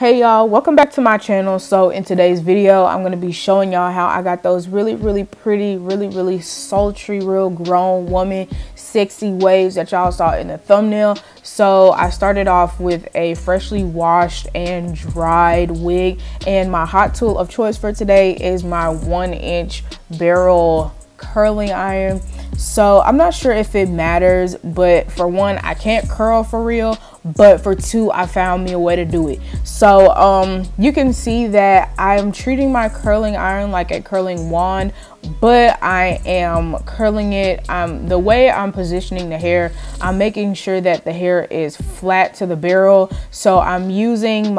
Hey y'all, welcome back to my channel. So in today's video I'm going to be showing y'all how I got those really pretty, really sultry, real grown woman sexy waves that y'all saw in the thumbnail. So I started off with a freshly washed and dried wig, and my hot tool of choice for today is my 1-inch barrel curling iron. So I'm not sure if it matters, but for one, I can't curl for real, but for two, I found me a way to do it. So you can see that I'm treating my curling iron like a curling wand, but I am curling it the way I'm positioning the hair. I'm making sure that the hair is flat to the barrel. So I'm using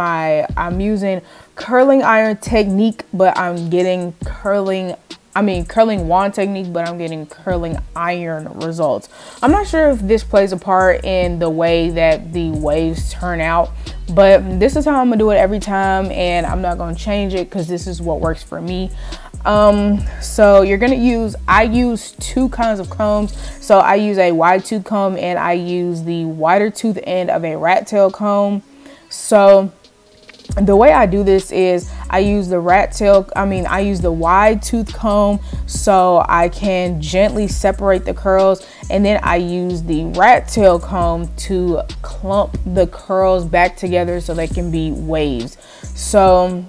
curling iron technique, but I'm getting curling wand technique, but I'm getting curling iron results. I'm not sure if this plays a part in the way that the waves turn out, but this is how I'm gonna do it every time, and I'm not gonna change it because this is what works for me. So you're gonna I use two kinds of combs. So I use a wide tooth comb, and I use the wider tooth end of a rat tail comb. So the way I do this is I use the wide tooth comb so I can gently separate the curls, and then I use the rat tail comb to clump the curls back together so they can be waves. So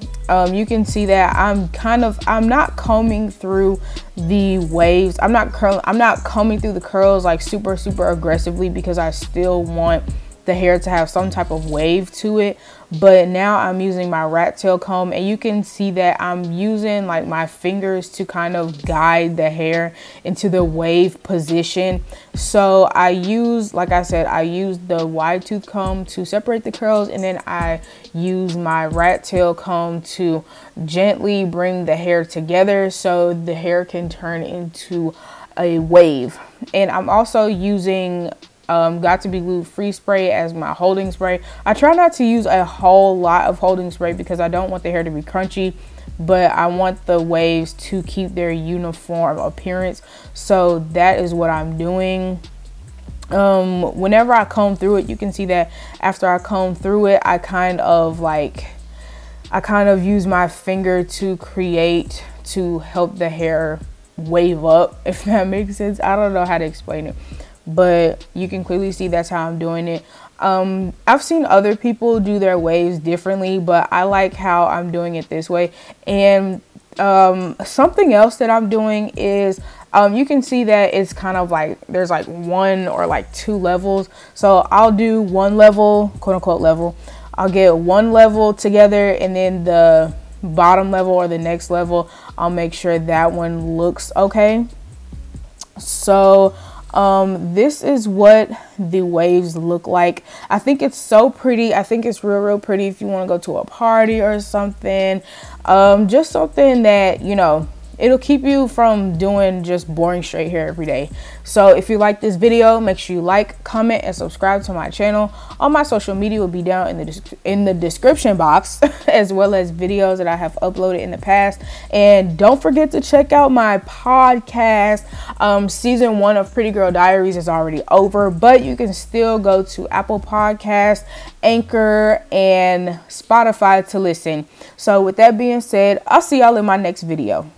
you can see that I'm not combing through the waves. I'm not combing through the curls like super aggressively, because I still want the hair to have some type of wave to it. But now I'm using my rat tail comb, and you can see that I'm using like my fingers to kind of guide the hair into the wave position. So I use the wide tooth comb to separate the curls, and then I use my rat tail comb to gently bring the hair together so the hair can turn into a wave. And I'm also using Got to Be Glued Freeze Spray as my holding spray. I try not to use a whole lot of holding spray because I don't want the hair to be crunchy, but I want the waves to keep their uniform appearance. So that is what I'm doing. Whenever I comb through it, you can see that after I comb through it, I kind of use my finger to help the hair wave up, if that makes sense. I don't know how to explain it, but you can clearly see that's how I'm doing it. I've seen other people do their waves differently, but I like how I'm doing it this way. And something else that I'm doing is you can see that it's kind of like there's like one or like two levels. So I'll do one level, quote unquote level. I'll get one level together, and then the bottom level or the next level, I'll make sure that one looks okay. So this is what the waves look like. I think it's so pretty. I think it's real pretty if you want to go to a party or something. Just something that, you know, it'll keep you from doing just boring straight hair every day. So if you like this video, make sure you like, comment, and subscribe to my channel. All my social media will be down in the description box, as well as videos that I have uploaded in the past. And don't forget to check out my podcast. Season 1 of Pretty Girl Diaries is already over, but you can still go to Apple Podcasts, Anchor, and Spotify to listen. So with that being said, I'll see y'all in my next video.